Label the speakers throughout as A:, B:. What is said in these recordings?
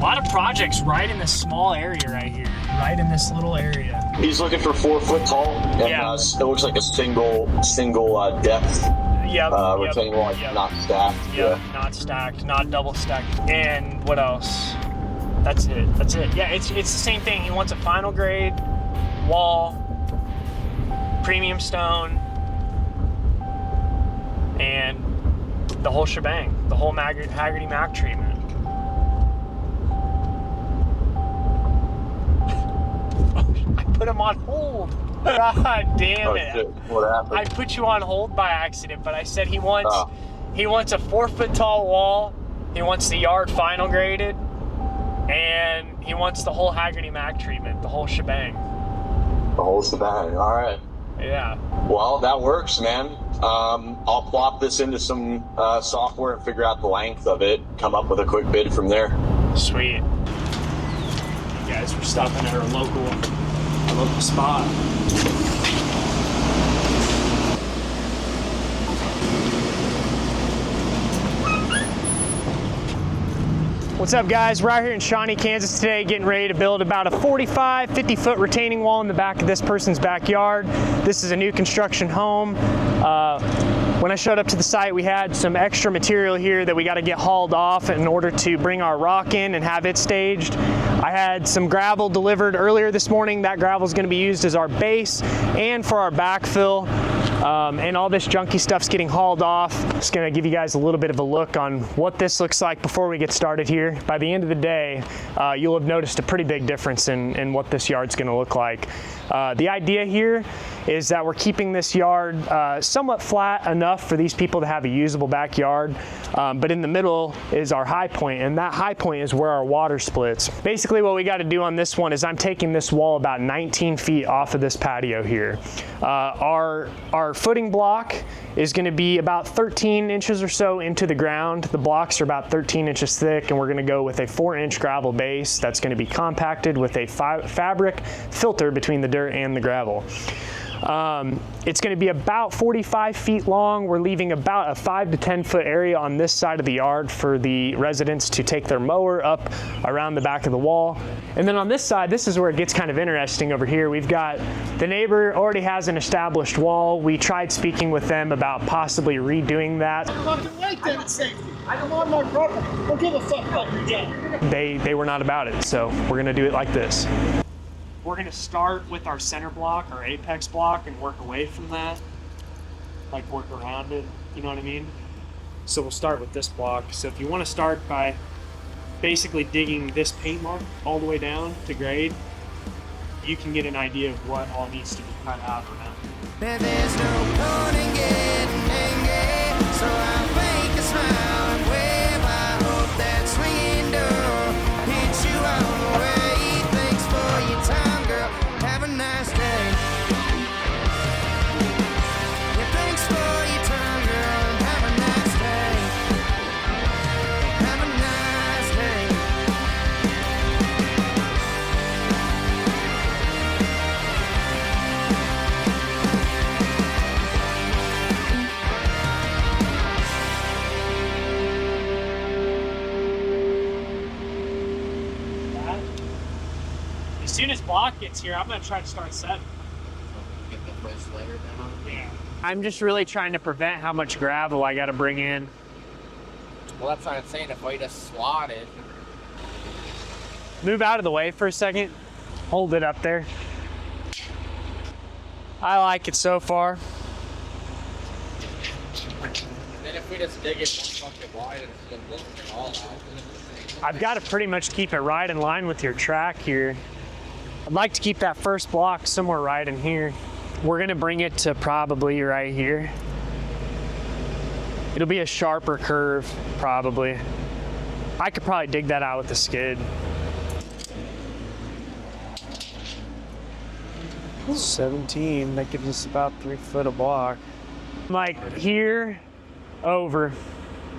A: A lot of projects right in this small area right here, right in this little area.
B: He's looking for 4 foot tall, and it looks like a single depth. Retaining wall, not stacked.
A: Not stacked, not double stacked. And what else? That's it. Yeah, it's the same thing. He wants a final grade wall, premium stone, and the whole shebang, the whole Hagerty Mack treatment. I put him on hold. God damn it.
B: Shit. What happened?
A: I put you on hold by accident, but I said he wants a 4 foot tall wall, he wants the yard final graded, and he wants the whole Hagerty Mack treatment, the whole shebang.
B: The whole shebang, all right.
A: Yeah.
B: Well, that works, man. I'll plop this into some software and figure out the length of it, come up with a quick bid from there.
A: Sweet. You guys, we're stopping at our local spot. What's up, guys? We're out here in Shawnee, Kansas today, getting ready to build about a 45, 50-foot retaining wall in the back of this person's backyard. This is a new construction home. When I showed up to the site, we had some extra material here that we got to get hauled off in order to bring our rock in and have it staged. I had some gravel delivered earlier this morning. That gravel is going to be used as our base and for our backfill. And all this junky stuff's getting hauled off. Just gonna give you guys a little bit of a look on what this looks like before we get started here. By the end of the day, you'll have noticed a pretty big difference in what this yard's gonna look like. The idea here is that we're keeping this yard somewhat flat enough for these people to have a usable backyard, but in the middle is our high point, and that high point is where our water splits. Basically what we got to do on this one is I'm taking this wall about 19 feet off of this patio here. Our footing block is going to be about 13 inches or so into the ground. The blocks are about 13 inches thick, and we're going to go with a 4-inch gravel base that's going to be compacted with a fabric filter between the dirt and the gravel. It's going to be about 45 feet long. We're leaving about a 5 to 10 foot area on this side of the yard for the residents to take their mower up around the back of the wall. And then on this side, this is where it gets kind of interesting over here. We've got the neighbor already has an established wall. We tried speaking with them about possibly redoing that.
C: Fucking right then, it's safety. I don't want my property. Don't give a fuck about your job.
A: They were not about it, so we're going to do it like this. We're going to start with our center block, our apex block, and work away from that, like work around it, you know what I mean? So we'll start with this block. So if you want to start by basically digging this paint mark all the way down to grade, you can get an idea of what all needs to be cut out around it.
D: There's no point in getting angry, so I fake a smile and wave. I hope that swinging door hits you all the way. Thanks for your time, girl. Have a nice day. Yeah, thanks for your time, girl. Have a nice day. Have a nice day.
A: As soon as block gets here, I'm going to try to start setting.
D: Get the first layer down.
A: Yeah. I'm just really trying to prevent how much gravel I got to bring in.
D: Well, that's what I'm saying. If I just swatted.
A: Move out of the way for a second. Hold it up there. I like it so far.
D: Then if we just dig it one bucket wide and split it all out.
A: I've got to pretty much keep it right in line with your track here. I'd like to keep that first block somewhere right in here. We're going to bring it to probably right here. It'll be a sharper curve, probably. I could probably dig that out with the skid. 17, that gives us about 3 foot of block. Like here, over.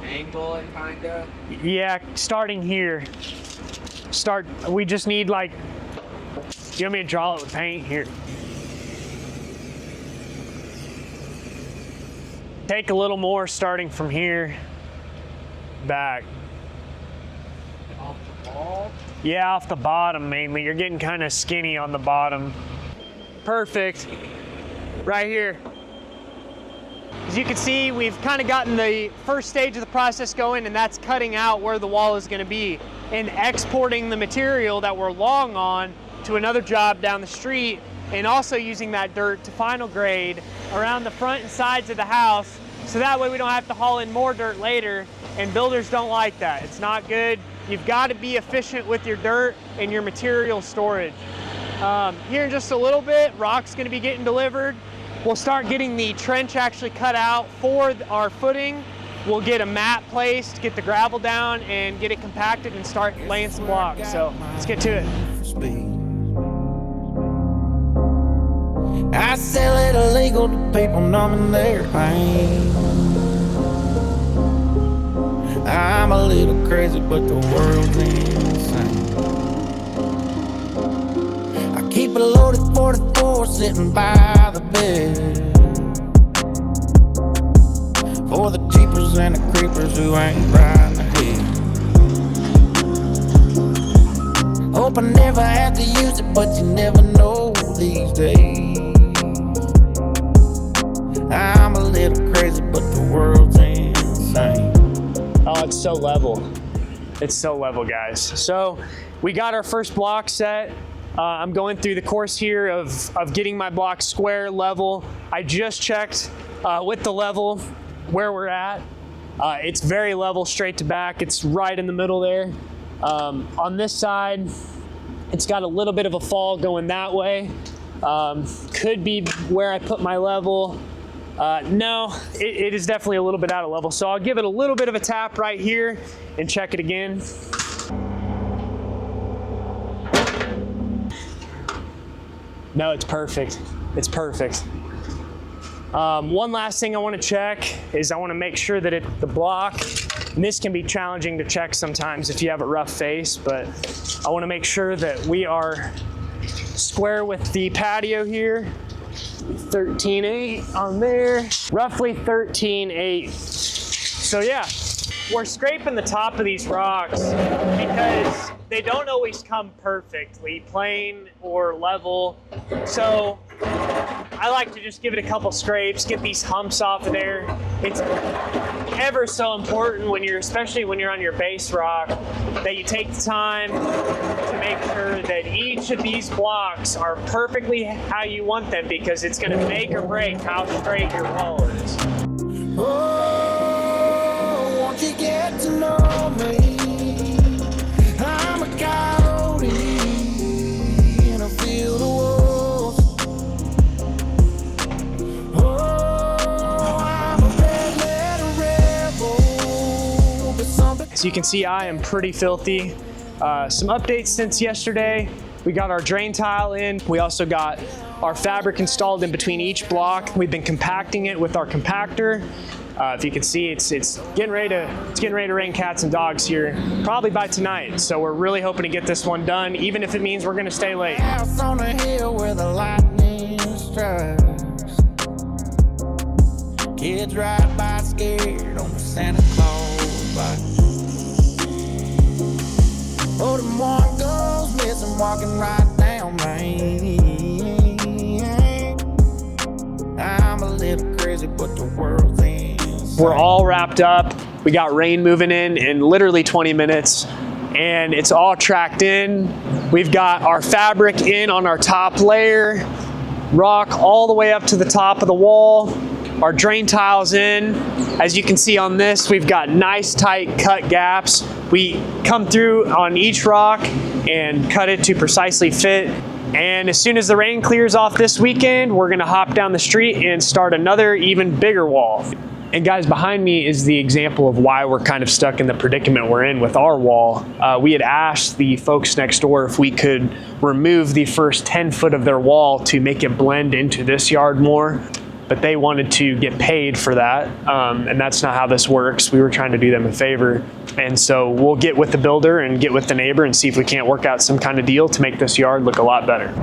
D: Angle it, kinda.
A: Yeah, starting here. We just need like, you want me to draw it with paint here? Take a little more starting from here, back. Yeah, off the bottom mainly. You're getting kind of skinny on the bottom. Perfect. Right here. As you can see, we've kind of gotten the first stage of the process going, and that's cutting out where the wall is going to be and exporting the material that we're long on to another job down the street, and also using that dirt to final grade around the front and sides of the house, so that way we don't have to haul in more dirt later, and builders don't like that. It's not good. You've got to be efficient with your dirt and your material storage. Here in just a little bit, rock's going to be getting delivered. We'll start getting the trench actually cut out for our footing. We'll get a mat placed, get the gravel down, and get it compacted and start laying some blocks. So let's get to it.
D: I sell it illegal to people numbing their pain. I'm a little crazy, but the world's insane. I keep a loaded 44 sitting by the bed for the jeepers and the creepers who ain't right ahead. Hope I never have to use it, but you never know these days. I'm a little crazy, but the world's insane.
A: Oh, it's so level. It's so level, guys. So we got our first block set. I'm going through the course here of getting my block square, level. I just checked with the level where we're at. It's very level, straight to back. It's right in the middle there. On this side, it's got a little bit of a fall going that way. Could be where I put my level. No, it is definitely a little bit out of level. So I'll give it a little bit of a tap right here and check it again. No, it's perfect. It's perfect. One last thing I want to check is I want to make sure that the block, and this can be challenging to check sometimes if you have a rough face, but I want to make sure that we are square with the patio here. 13.8 on there, roughly 13.8. So yeah, we're scraping the top of these rocks because they don't always come perfectly plain or level. So I like to just give it a couple scrapes, get these humps off of there. It's ever so important when especially when you're on your base rock, that you take the time to make sure that each of these blocks are perfectly how you want them, because it's going to make or break how straight your wall is.
D: Oh, won't you get to know me? I'm a coyote in a field of wolves. Oh, I'm a red letter rebel, but something.
A: So you can see I am pretty filthy. Some updates since yesterday. We got our drain tile in. We also got our fabric installed in between each block. We've been compacting it with our compactor. If you can see, it's getting ready to rain cats and dogs here, probably by tonight. So we're really hoping to get this one done, even if it means we're gonna stay late.
D: House on a hill where the lightning strikes. Kids ride by scared on the Santa Claus bike. Oh, the one goes missing, walking right down Main. I'm a little crazy, but the world's insane.
A: We're all wrapped up. We got rain moving in literally 20 minutes, and it's all tracked in. We've got our fabric in on our top layer, rock all the way up to the top of the wall. Our drain tiles in. As you can see on this, we've got nice tight cut gaps. We come through on each rock and cut it to precisely fit. And as soon as the rain clears off this weekend, we're gonna hop down the street and start another even bigger wall. And guys, behind me is the example of why we're kind of stuck in the predicament we're in with our wall. We had asked the folks next door if we could remove the first 10 foot of their wall to make it blend into this yard more, but they wanted to get paid for that, and that's not how this works. We were trying to do them a favor, and so we'll get with the builder and get with the neighbor and see if we can't work out some kind of deal to make this yard look a lot better.